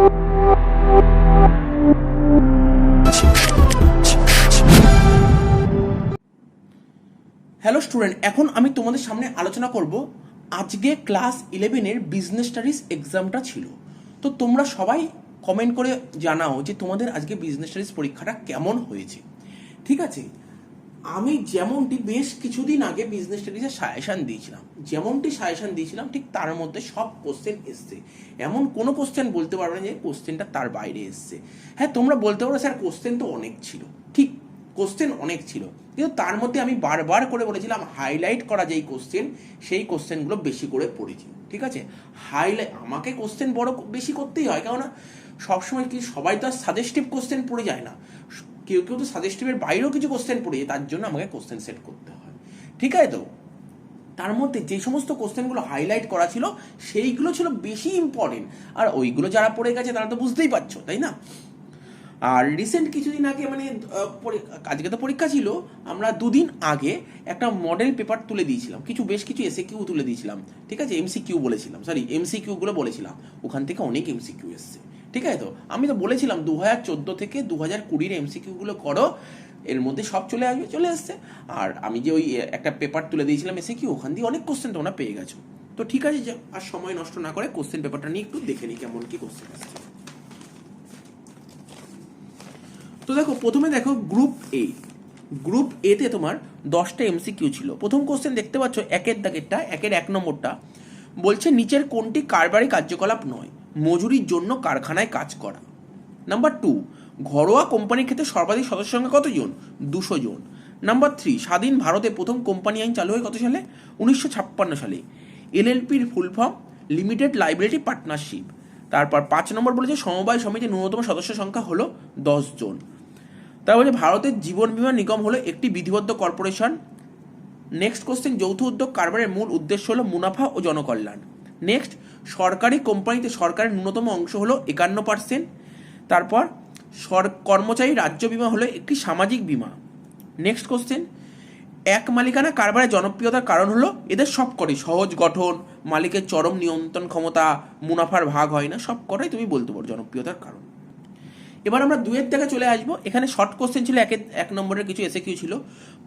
Hello student, এখন আমি তোমাদের সামনে আলোচনা করব আজকে ক্লাস 11-এর বিজনেস স্টাডিজ এক্সামটা ছিল। তো তোমরা সবাই কমেন্ট করে জানাও যে তোমাদের আজকে বিজনেস স্টাডিজ পরীক্ষাটা কেমন হয়েছে। ঠিক আছে, আমি যেমনটি বেশ কিছুদিন আগে বিজনেস স্টাডিজের সাজেশান দিয়েছিলাম ঠিক তার মধ্যে সব কোশ্চেন এসছে। এমন কোনো কোশ্চেন বলতে পারবে না যে কোশ্চেনটা তার বাইরে এসছে। হ্যাঁ, তোমরা বলতে পারো স্যার কোশ্চেন তো অনেক ছিল, ঠিক কোশ্চেন অনেক ছিল, কিন্তু তার মধ্যে আমি বারবার করে বলেছিলাম হাইলাইট করা যেই কোশ্চেন সেই কোশ্চেনগুলো বেশি করে পড়েছি। ঠিক আছে, আমাকে কোশ্চেন বড় বেশি করতেই হয়, কেননা সবসময় কি সবাই তো আর সাজেস্টিভ কোশ্চেন পড়ে যায় না, কেউ কেউ তো সাজেস্টিভের বাইরেও কিছু কোশ্চেন পড়ে যায়, তার জন্য আমাকে কোশ্চেন সেট করতে হয়। ঠিক আছে, তো তার মধ্যে যে সমস্ত কোশ্চেনগুলো হাইলাইট করা ছিল সেইগুলো ছিল বেশি ইম্পর্টেন্ট, আর ওইগুলো যারা পড়ে গেছে তারা তো বুঝতেই পারছো, তাই না? আর রিসেন্ট কিছুদিন আগে আজকে তো পরীক্ষা ছিল, আমরা দুদিন আগে একটা মডেল পেপার তুলে দিয়েছিলাম, বেশ কিছু এসএকিউ তুলে দিয়েছিলাম। ঠিক আছে, এমসিকিউগুলো বলেছিলাম, ওখান থেকে অনেক এমসিকিউ এসছে। ঠিক আছে, তো আমি তো বলেছিলাম 2014 থেকে 2020-এর এমসিকিউগুলো করো, এর মধ্যে সব চলে আসছে। আর আমি যে ওই একটা পেপার তুলে দিয়েছিলাম এসএকিউ, ওখান দিয়ে অনেক কোশ্চেন তোমরা পেয়ে গেছো। তো ঠিক আছে, যে আর সময় নষ্ট না করে কোশ্চেন পেপারটা নিয়ে একটু দেখে নিই কেমন কি কোশ্চেন আসছে। তো দেখো, প্রথমে দেখো গ্রুপ এতে তোমার 10টা এমসিকিউ ছিল। প্রথম কোশ্চেন দেখতে পাচ্ছ, একের 1 নম্বরটা বলছে নিচের কোনটি কারবারি কার্যকলাপ নয়? মজুরির জন্য কারখানায় কাজ করা। নাম্বার 2, ঘরোয়া কোম্পানির ক্ষেত্রে সর্বাধিক সদস্য সংখ্যা কতজন? 200 জন। নাম্বার 3, স্বাধীন ভারতে প্রথম কোম্পানি আইন চালু হয় কত সালে? 1956 সালে। এলএলপির full form limited liability partnership. তারপর 5 নম্বর বলেছে সমবায় সমিতির ন্যূনতম সদস্য সংখ্যা হলো 10 জন। তারপর বলছে ভারতের জীবন বীমা নিগম হলো একটি বিধিবদ্ধ কর্পোরেশন। নেক্সট কোশ্চেন, যৌথ উদ্যোগ কারবারের মূল উদ্দেশ্য হলো মুনাফা ও জনকল্যাণ। নেক্সট, সরকারি কোম্পানিতে সরকারের ন্যূনতম অংশ হলো 51%। তারপর কর্মচারী রাজ্য বীমা হলো একটি সামাজিক বীমা। নেক্সট কোশ্চেন, এক মালিকানা কারবারের জনপ্রিয়তার কারণ হলো এদের সবকটি সহজ গঠন, মালিকের চরম নিয়ন্ত্রণ ক্ষমতা, মুনাফার ভাগ হয় না, সবকটাই তুমি বলতে পারো জনপ্রিয়তার কারণ। এবার আমরা 2-এর দিকে চলে আসবো। এখানে শর্ট কোশ্চেন ছিল, 1 নম্বরের কিছু এসএকিউ ছিল।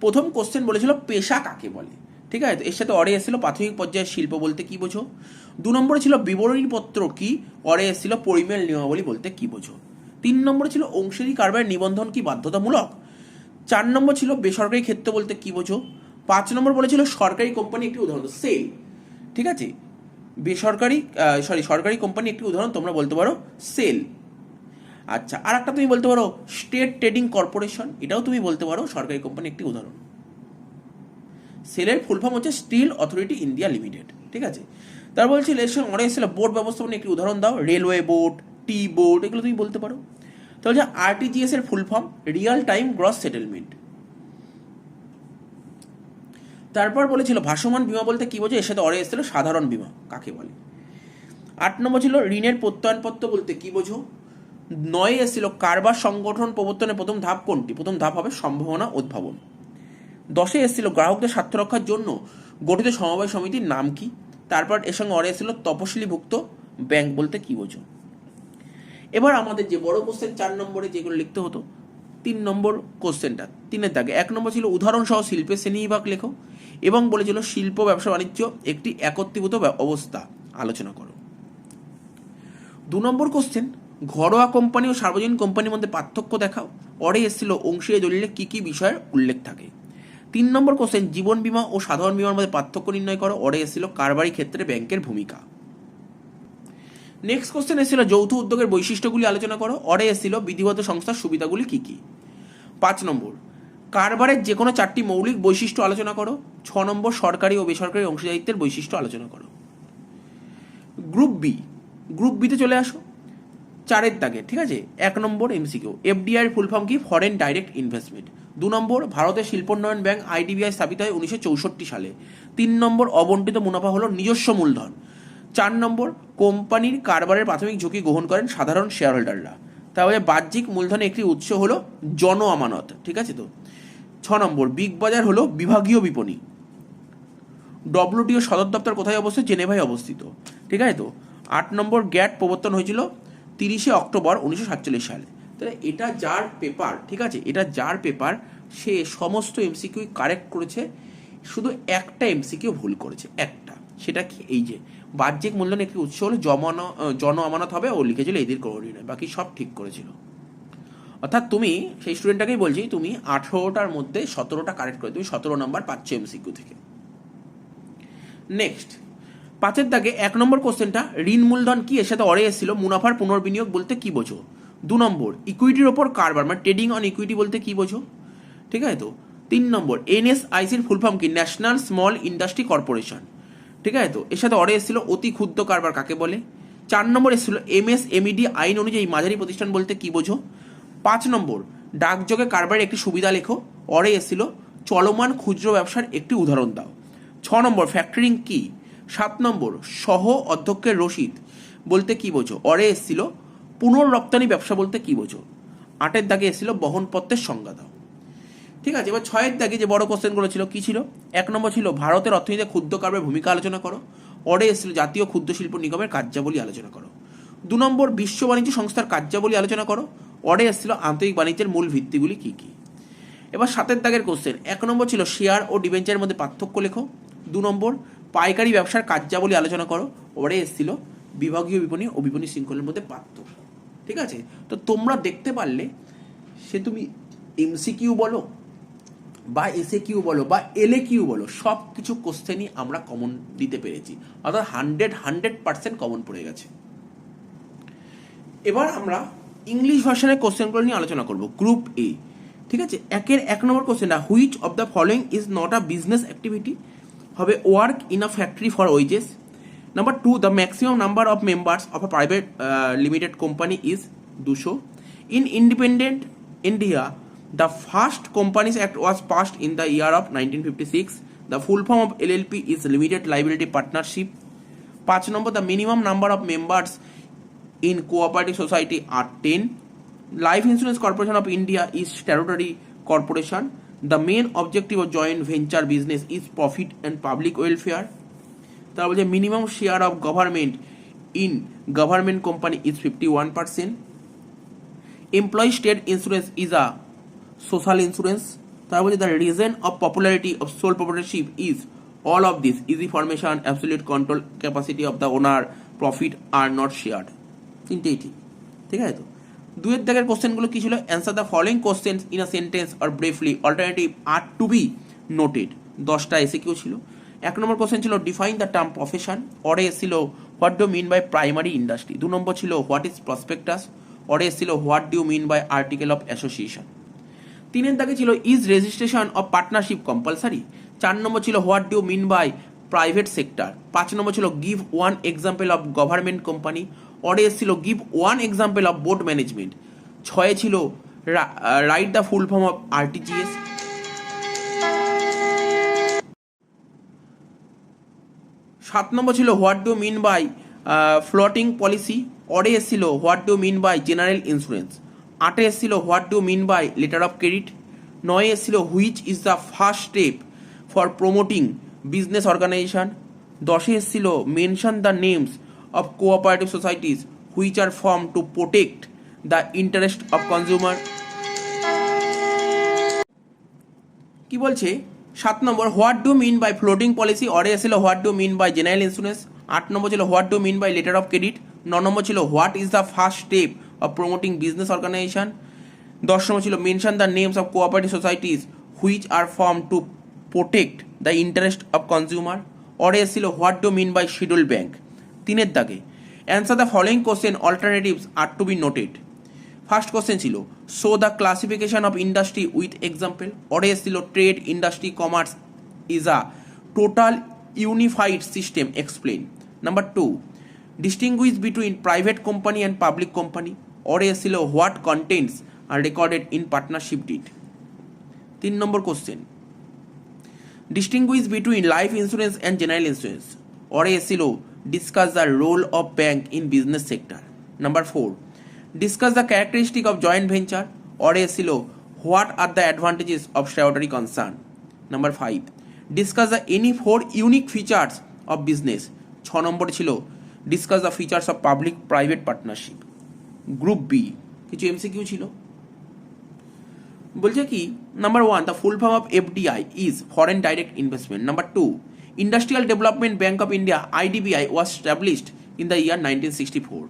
প্রথম কোশ্চেন বলেছিল পেশা কাকে বলে। ঠিক আছে, এর সাথে অরে এসেছিল প্রাথমিক পর্যায়ের শিল্প বলতে কি বোঝো। 2 নম্বরে ছিল বিবরণীপত্র কি, অরে এসেছিল পরিমেয় নিয়মাবলী বলতে কি বোঝো। 3 নম্বরে ছিল অংশীদারি কারবারের নিবন্ধন কি বাধ্যতামূলক। 4 নম্বর ছিল বেসরকারি ক্ষেত্র বলতে কি বোঝো। 5 নম্বর বলেছিল সরকারি কোম্পানি একটি উদাহরণ, সেল। ঠিক আছে, সরকারি কোম্পানি একটি উদাহরণ তোমরা বলতে পারো সেল। আচ্ছা, আর একটা তুমি বলতে পারো স্টেট ট্রেডিং কর্পোরেশন, এটাও তুমি বলতে পারো সরকারি কোম্পানি একটি উদাহরণ। সেলের ফুল ফর্ম হচ্ছে স্টিল অথরিটি ইন্ডিয়া লিমিটেড। ঠিক আছে, তারপর বলছি ইলেকশন অনেক এসেছিল বোর্ড ব্যবস্থাপনা একটি উদাহরণ দাও, রেলওয়ে বোর্ড, টি বোর্ড, এগুলো তুমি বলতে পারো। তাহলে হচ্ছে আরটিজিএস এর full form real time gross settlement. তারপর বলেছিল ভাসমান বীমা বলতে কি বোঝো, এর সাথে অরে এসেছিল সাধারণ বীমা কাকে বলে। 8 নম্বর ছিল ঋণের প্রত্যয়নপত্র বলতে কি বোঝো। 9 এসেছিল কারবার সংগঠন প্রবর্তনের প্রথম ধাপ কোনটি? প্রথম ধাপ হবে সম্ভাবনা উদ্ভাবন। 10 এসেছিল গ্রাহকদের স্বার্থ রক্ষার জন্য গঠিত সমবায় সমিতির নাম কি। তারপর এর সঙ্গে অরে এসেছিল তপশিলিভুক্ত ব্যাংক বলতে কি বোঝো। এবার আমাদের যে বড় কোশ্চেন 4 নম্বরে যেগুলো লিখতে হতো, 3 নম্বর কোশ্চেনটা 3-এর দাগে 1 নম্বর ছিল উদাহরণ সহ শিল্পের শ্রেণীবিভাগ লেখো, এবং বলেছিল শিল্প ব্যবসা বাণিজ্য একটি একত্রীভূত অবস্থা আলোচনা করো। 2 নম্বর কোশ্চেন, ঘরোয়া কোম্পানি ও সার্বজনীন কোম্পানির মধ্যে পার্থক্য দেখাও, অরে এসেছিল অংশীদারি দলিলে কি কি বিষয়ের উল্লেখ থাকে। 3 নম্বর কোশ্চেন, জীবন বীমা ও সাধারণ বীমার মধ্যে পার্থক্য নির্ণয় করো, অরে এসেছিল কারবারি ক্ষেত্রে ব্যাংকের ভূমিকা। নেক্সট কোশ্চেন এসেছিল যৌথ উদ্যোগের বৈশিষ্ট্যগুলি আলোচনা করো, অরে এসেছিল বিধিবদ্ধ সংস্থার সুবিধাগুলি কি কি। 5 নম্বর, কারবারের যে কোনো 4টি মৌলিক বৈশিষ্ট্য আলোচনা করো। 6 নম্বর, সরকারি ও বেসরকারি অংশীদারিত্বের বৈশিষ্ট্য আলোচনা করো। গ্রুপ বিতে চলে আসো, 4-এর দাগে। ঠিক আছে, 1 নম্বর এমসিকিউ, এফডিআই এর ফুল ফর্ম কি? Foreign direct investment. 2 নম্বর, ভারতের শিল্পোন্নয়ন ব্যাংক আইডিবিআই স্থাপিত হয় 1964 সালে। 3 নম্বর, অবন্টিত মুনাফা হলো নিজস্ব মূলধন। 4 নম্বর, কোম্পানির কারবারের প্রাথমিক ঝুঁকি গ্রহণ করেন সাধারণ শেয়ার হোল্ডাররা। তাহলে বাহ্যিক মূলধনের একটি উৎস হলো জন আমানত। ঠিক আছে, তো 6 নম্বর, বিগ বাজার হলো বিভাগীয় বিপণী। ডব্লিউটিও সদর দপ্তর কোথায় অবস্থিত? জেনেভায় অবস্থিত। ঠিক আছে, তো 8 নম্বর, গ্যাট প্রবর্তন হয়েছিল 30শে অক্টোবর 1947 সালে। তাহলে এটা যার পেপার, ঠিক আছে, এটা যার পেপার, সে সমস্ত এমসিকিউ কারেক্ট করেছে, শুধু একটা এমসিকিউ ভুল করেছে, একটা। সেটা কি, এই যে বাহ্যিক মূলধন একটি উৎস হলো জন আমানত হবে, ও লিখেছিল এদের করণীয় নয়, বাকি সব ঠিক করেছিল। অর্থাৎ তুমি সেই স্টুডেন্টটাকেই বলছি, তুমি 18টার মধ্যে 17টা কারেক্ট করে তুমি 17 নম্বর পাচ্ছ এমসিকিউ থেকে। নেক্সট 5-এর দাগে 1 নম্বর কোশ্চেনটা, ঋণ মূলধন কি, এর সাথে অরে এসেছিল মুনাফার পুনর্বিনিয়োগ বলতে কি বোঝো। 2 নম্বর, ইকুইটির ওপর কারবার মানে ট্রেডিং অন ইকুইটি বলতে কি বোঝো, ঠিক আছে তো। 3 নম্বর, এনএসআইসির ফুল ফর্ম কি, ন্যাশনাল স্মল ইন্ডাস্ট্রি কর্পোরেশন, ঠিক আছে তো, এর সাথে অরে এসেছিল অতি ক্ষুদ্র কারবার কাকে বলে। 4 নম্বর এসেছিল এমএসএমইডি আইন অনুযায়ী মাঝারি প্রতিষ্ঠান বলতে কি বোঝো। 5 নম্বর, ডাকযোগে কারবারের একটি সুবিধা লেখো, অরে এসেছিল চলমান খুচরো ব্যবসার একটি উদাহরণ দাও। 6 নম্বর, ফ্যাক্টরিং কি। 7 নম্বর, সহ অধ্যক্ষের রসিদ বলতে কি বোঝো, অরে এসেছিল পুনর্রপ্তানি ব্যবসা বলতে কি বোঝো। 8-এর দাগে এসেছিল বহনপত্রের সংজ্ঞা দাও। ঠিক আছে, এবার 6-এর দাগে যে বড় কোশ্চেনগুলো ছিল কি ছিল। 1 নম্বর ছিল ভারতের অর্থনীতিতে ক্ষুদ্র কারবারের ভূমিকা আলোচনা করো, অরে এসেছিল জাতীয় ক্ষুদ্র শিল্প নিগমের কার্যাবলী আলোচনা করো। 2 নম্বর, বিশ্ব বাণিজ্য সংস্থার কার্যাবলী আলোচনা করো, অরে এসেছিল আন্তরিক বাণিজ্যের মূল ভিত্তিগুলি কি কি। এবার 7-এর দাগের কোশ্চেন, 1 নম্বর ছিল শেয়ার ও ডিবেঞ্চারের মধ্যে পার্থক্য লেখো। 2 নম্বর, পাইকারি ব্যবসার কার্যাবলী আলোচনা করো, ওরে এসেছিল বিভাগীয় বিপণী ও বিপণী শৃঙ্খলের মধ্যে পার্থক্য। ঠিক আছে, তো তোমরা দেখতে পারলে সে তুমি এমসিকিউ বলো বা এসএ কিউ বলো বা এলএ কিউ বলো, সব কিছু কোশ্চেনই আমরা কমন দিতে পেরেছি, অর্থাৎ 100% কমন পড়ে গেছে। এবার আমরা ইংলিশ ভার্সনের কোশ্চেনগুলো নিয়ে আলোচনা করব। গ্রুপ এ, ঠিক আছে, 1 নম্বর কোশ্চেনটা, which of the following is not a business activity, হবে work in a factory for wages. Number 2, the maximum number of members of a private limited company is 200। In independent India, the first companies act was passed in the year of 1956। The full form of LLP is limited liability partnership. 5 নম্বর, the minimum number of members in cooperative society are 10. Life Insurance Corporation of India is statutory corporation. The main objective of joint venture business is profit and public welfare. তারপর যে minimum share of government in government company is 51%. Employee state insurance is a social insurance. তারপর the reason of popularity of sole proprietorship is all of this: easy formation, absolute control capacity of the owner, profit are not shared. 3টেই ঠিক, ঠিক আছে তো। 2-এর দাগের কোশ্চেনগুলো কি ছিল, answer the following questions in a sentence or briefly, alternative are to be noted. 10টা SAQ ছিল। 1 নম্বর কোশ্চেন ছিল ডিফাইন দ্য টার্ম প্রফেশন, অরে এসেছিল what do mean by primary industry. 2 নম্বর ছিল হোয়াট ইজ প্রসপেক্টাস, অরে এসেছিল what do mean by article of association. 3-এর দাগে ছিল is registration of partnership compulsory. 4 নম্বর ছিল what do mean by private sector. 5 নম্বর ছিল give one example of government company, অরে এসেছিল give one example of board management. 6-এ ছিল write the full form of RTGS. 7 নম্বর ছিল what do mean by floating policy, অরে এসেছিল what do mean by general insurance. 8-এ এসেছিল what do mean by letter of credit. 9-এ এসেছিল which is the first step for promoting business organisation. 10-এ এসেছিল mention the names of cooperative societies which are formed to protect the interest of consumer. কি বলছে 7 নম্বর, what do mean by floating policy, অরে এসেছিল what do mean by general insurance. 8 নম্বর ছিল what do mean by letter of credit. 9 নম্বর ছিল what is the first step of promoting business organisation. 10 নম্বর ছিল mention the names of cooperative societies which are form to protect the interest of consumer, অরে এসেছিল what do mean by schedule bank. 3-এর দাগে answer the following question, alternatives are to be noted. First question ছিল show the classification of industry with example, অরে এসেছিল trade, industry, commerce is a total unified system, explain. Number 2, distinguish between private company and public company, অরে এসেছিল what contents are recorded in partnership deed. 3 নম্বর question, distinguish between life insurance and general insurance, অরে এসেছিল discuss the role of bank in business sector. Number 4, discuss the characteristic of joint venture, or এসেছিল what are the advantages of statutory concern. Number 5, discuss the any 4 unique features of business. 6 নম্বর ছিল discuss the features of public private partnership. Group B কিছু MCQ ছিল। বলছে কি number 1 the full form of FDI is foreign direct investment. Number 2 industrial development bank of India IDBI was established in the year 1964।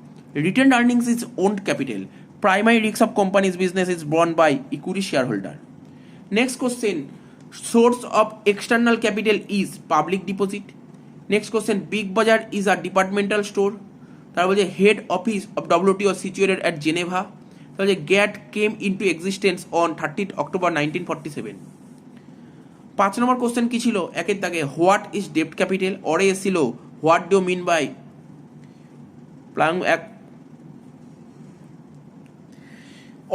Retained earnings is owned capital. Primary risk of companies business is borne by equity share holder. Next question source of external capital is public deposit. Next question big Bazaar is a departmental store. তারপর বলছে head office of WTO situated at Geneva. তাহলে GATT came into existence on 30 October 1947। 5 নম্বর question কি ছিল একের দাগে what is ডেপ্ট capital. অরে এসেছিল হোয়াট ডু মিন বাই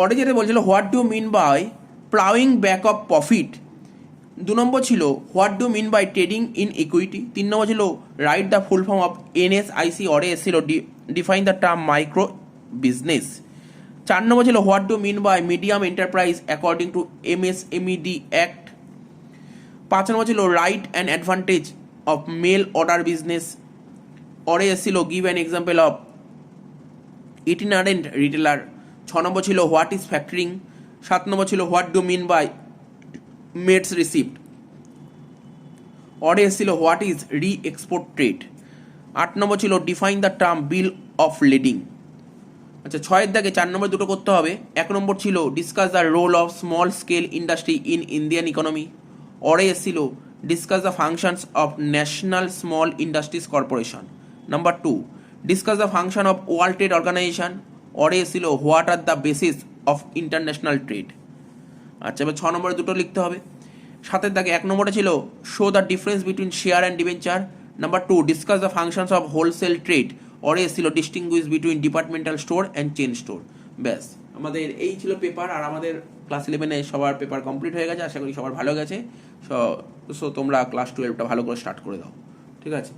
অরে যেটা বলছিল what do mean by ploughing back of profit. 2 নম্বর ছিল what do mean by trading in equity. 3 নম্বর ছিল write the full form of NSIC. অরে এসেছিল define the term micro business. 4 নম্বর ছিল what do mean by medium enterprise according to MSMED act. 5 নম্বর ছিল write and advantage of mail order business. অরে এসেছিল give an example of itinerant retailer. 6 নম্বর ছিল what is factoring. 7 নম্বর ছিল what do mean by mate's receipt. অরে এসেছিল what is re export trade. 8 নম্বর ছিল define the term bill of lading. আচ্ছা 6 দাগে 4 নম্বর দুটো করতে হবে। 1 নম্বর ছিল discuss the role of small scale industry in Indian economy. অরে এসেছিল discuss the functions of national small industries corporation. Number 2 discuss the function of world trade organisation. অরে এসেছিল what are the basis of international trade. আচ্ছা এবার 6 নম্বরে দুটো লিখতে হবে। 7 দাগে 1 নম্বরে ছিল show the difference between share and debenture. Number 2 discuss the functions of wholesale trade. অরে এসেছিল distinguish between departmental store and chain store. ব্যাস আমাদের এই ছিল পেপার। আর আমাদের ক্লাস 11-এ সবার পেপার কমপ্লিট হয়ে গেছে। আশা করি সবার ভালো গেছে। সো তোমরা ক্লাস 12টা ভালো করে স্টার্ট করে দাও। ঠিক আছে।